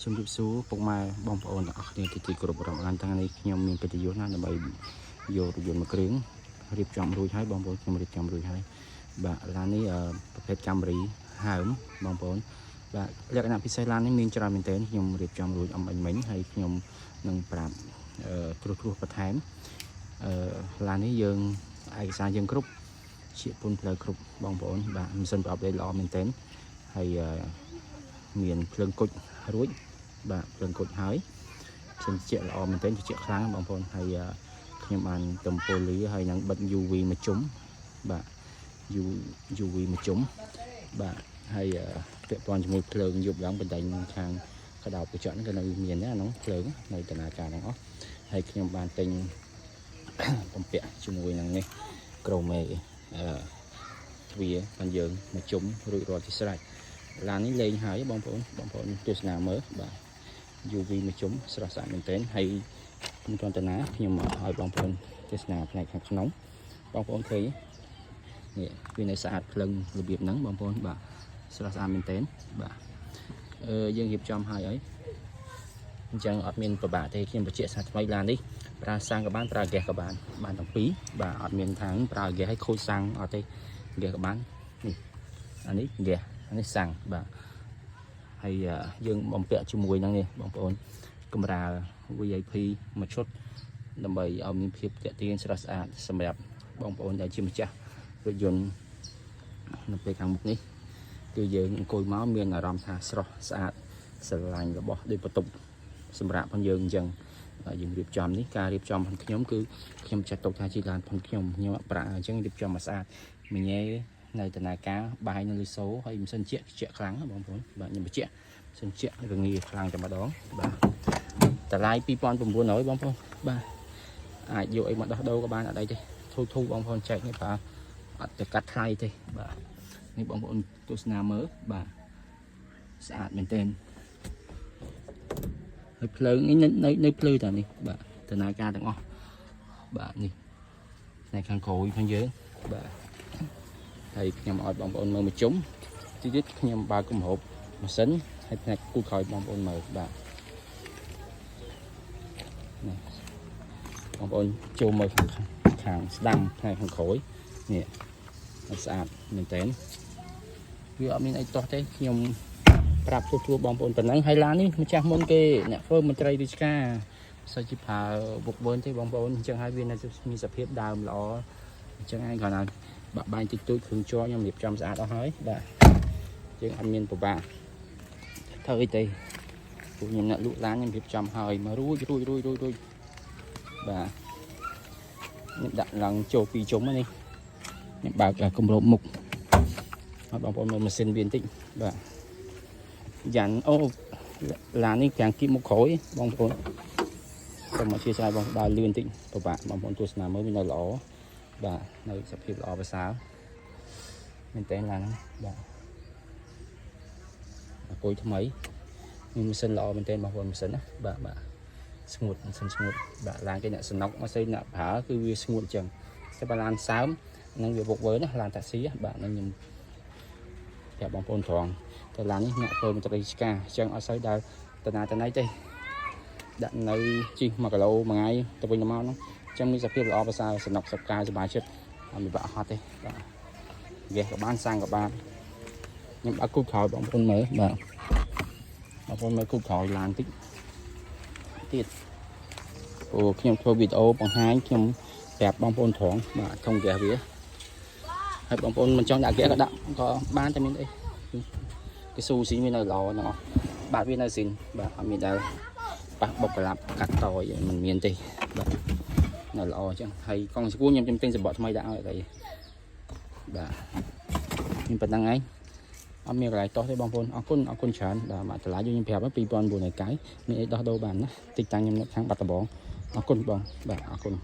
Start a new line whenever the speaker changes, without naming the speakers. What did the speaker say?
ជំរាបសួរពុកម៉ែបងប្អូនទាំងអស់គ្នាទីគ្រប់រាប់អានទាំងនេះខ្ញុំមានកិត្តិយសណាស់ដើម្បីយករថយន្តមួយគ្រឿងរៀបចំរួចហើយបងប្អូនខ្ញុំរៀបចំរួចហើយបាទឡាននេះប្រភេទកាំរីហើមបងប្អូនបាទលក្ខណៈពិសេសឡាននេះមានច្រើនមែនទែនខ្ញុំរៀបចំរួចអំបញ្ញមិញហើយខ្ញុំនឹងប្រាប់គ្រោះបន្ថែមឡាននេះយើងឯកសារយើងគ្រប់ជាពុនផ្លូវគ្រប់បងប្អូនបាទម៉ាស៊ីនប្រអប់ល្អមែនទែនហើយមានភ្លើងគុជរួចបាទភ្លើងគុជហើយផ្សេងជាល្អមែនទែនជាខ្លាំងបងប្អូនហើយខ្ញុំបានតំពូលីហើយនឹងបិទ UV មួយជុំបាទ UV មួយជុំបាទហើយពាក់ព័ន្ធជាមួយភ្លើងយប់ឡើងបណ្ដាញខាងកដោបកញ្ចក់ហ្នឹងក៏នៅមានដែរក្នុងភ្លើងនៅដំណើរការទាំងអស់ហើយខ្ញុំបានទិញបំពាក់ជាមួយនឹងនេះក្រមេទ្វារបានយើងមកជុំរួចរាល់ជាស្រេចឡាននេះលេងហើយបងប្អូនទស្សនាមើលបាទ UV មួយជុំស្រស់ស្អាតមែនទែនហើយមិនទាន់តាណាខ្ញុំឲ្យបងប្អូនទស្សនាផ្នែកខាងក្នុងបងប្អូនឃើញនេះវានៅស្អាតភ្លឹងរបៀបហ្នឹងបងប្អូនបាទស្រស់ស្អាតមែនទែនបាទយើងរៀបចំហើយអញ្ចឹងអត់មានពិបាកទេខ្ញុំបញ្ជាក់ថាថ្មីឡាននេះប្រើសាំងក៏បានប្រើហ្គាសក៏បានទាំងពីរបាទអត់មានທາງប្រើហ្គាសឲ្យខូចសាំងអត់ទេហ្គាសក៏បាននេះអានេះហ្គាសអានេះសាំងបាទហើយយើងបំពាក់ជាមួយនឹងនេះបងប្អូនកម្រាល VIP មួយឈុតដើម្បីឲ្យមានភាពទាក់ទាញស្រស់ស្អាតសម្រាប់បងប្អូនដែលជាម្ចាស់រថយន្តនៅពេលខាងមុខនេះគឺយើងអង្គុយមកមានអារម្មណ៍ថាស្រស់ស្អាតស្រឡាញ់របស់ដូចបន្ទប់សម្រាប់ផងយើងអញ្ចឹងយើងរៀបចំនេះការរៀបចំផងខ្ញុំគឺខ្ញុំចាត់ទុកថាជាឡានផងខ្ញុំប្រាក់អញ្ចឹងរៀបចំមកស្អាតមញ៉េនៅដំណើរការបាយនៅលីសូហើយម៉ាស៊ីនជែកខ្លាំងបងប្អូនបាទខ្ញុំបញ្ជាក់ម៉ាស៊ីនជែករងាខ្លាំងតែម្ដងបាទតម្លៃ 2,900 បងប្អូនបាទអាចយកអីមកដោះដូរក៏បានអត់អីទេធូរបងប្អូនចែកនេះបាទអត់ទៅកាត់ថ្លៃទេបាទនេះបងប្អូនទស្សនាមើលបាទស្អាតមែនទែនហើយភ្លើងនេះនៅភ្លឺតានេះបាទដំណើរការទាំងអស់បាទនេះនៅខាងក្រោយផងយើងបាទហើយខ្ញុំឲ្យបងប្អូនមើលមួយជុំទៀតខ្ញុំបើកគម្របម៉ាស៊ីនហើយផ្នែកគូក្រោយបងប្អូនមើលបាទនេះបងប្អូនចូលមើលខាងស្ដាំផ្នែកខាងក្រោយនេះស្អាតមែនតើវាអត់មានអីតោះទេខ្ញុំប្រាប់ទូបងប្អូនប៉ុណ្ណឹងហើយឡាននេះម្ចាស់មុនគេអ្នកធ្វើមន្ត្រីរាជការសិជាប្រើវឹកវើទេបងប្អូនអញ្ចឹងហើយវានៅមានសភាពដើមល្អអញ្ចឹងឯងគ្រាន់តែបាក់បែកតិចតួចគ្រឿងជ័រខ្ញុំរៀបចំស្អាតអស់ហើយបាទយើងអត់មានពិបាកធ្វើអីទេពួកខ្ញុំអ្នកលក់ឡានខ្ញុំរៀបចំហើយមករួចបាទខ្ញុំដាក់ឡើងចូលពីជុំនេះខ្ញុំបើកគម្របមុខឲ្យបងប្អូនមើលម៉ាស៊ីនវាបន្តិចបាទយ៉ាងអូឡាននេះទាំងគីមុខក្រោយបងប្អូនសូមអធិស្ឋានបងដើរលឿនបន្តិចពិបាកបងប្អូនទស្សនាមើលវានៅល្អបាទនៅសភាពល្អប្រសើរមែនតើឡានហ្នឹងបាទអង្គុយថ្មីមានម៉ាស៊ីនល្អមែនតើបងប្អូនម៉ាស៊ីនណាបាទស្ងួតម៉ាស៊ីនស្ងួតបាទឡានគេអ្នកសំណុកម៉ាស៊ីនអ្នកប្រើគឺវាស្ងួតអញ្ចឹងតែបើឡានសើមនឹងវាវឹកវើណាឡានតាក់ស៊ីបាទនឹងខ្ញុំប្រាប់បងប្អូនត្រង់តែឡាននេះអ្នកធ្វើមន្ត្រីរាជការអញ្ចឹងអត់សូវដើរតាណៃទេដាក់នៅជី1គីឡូមួយថ្ងៃទៅវិញទៅមកហ្នឹងអញ្ចឹងមានសភាពល្អប្រសើរសំណុកសប្ការសบายចិត្តអត់មានបាក់ហត់ទេបាទហ្គាសក៏បានសាំងក៏បានខ្ញុំបើកគូក្រោយបងប្អូនមើលបាទបងប្អូនមើលគូក្រោយឡានតិចទៀតព្រោះខ្ញុំធ្វើវីដេអូបង្ហាញខ្ញុំប្រាប់បងប្អូនត្រង់បាទថងហ្គាសវាហើយបងប្អូនមិនចង់ដាក់ហ្គាសក៏ដាក់ក៏បានតែមានអីគេស៊ូស៊ីវានៅល្អហ្នឹងអស់បាទវានៅស៊ីនបាទអត់មានដែលប៉ះបុកក្លាប់កាត់តយមិនមានទេបាទនៅល្អអញ្ចឹងហើយកង់ស្គួរខ្ញុំទិញសំបកថ្មីដាក់ឲ្យអីបាទមានប៉ុណ្្នឹងឯងអត់មានកន្លែងតោះទេបងប្អូនអរគុណច្រើនបាទមកតម្លៃយើងប្រាប់ឲ្យ 2,990 មានអីដោះដូរបានណាតិចតាំងខ្ញុំនៅខាងបាត់ដំបងអរគុណបងបាទអរគុណ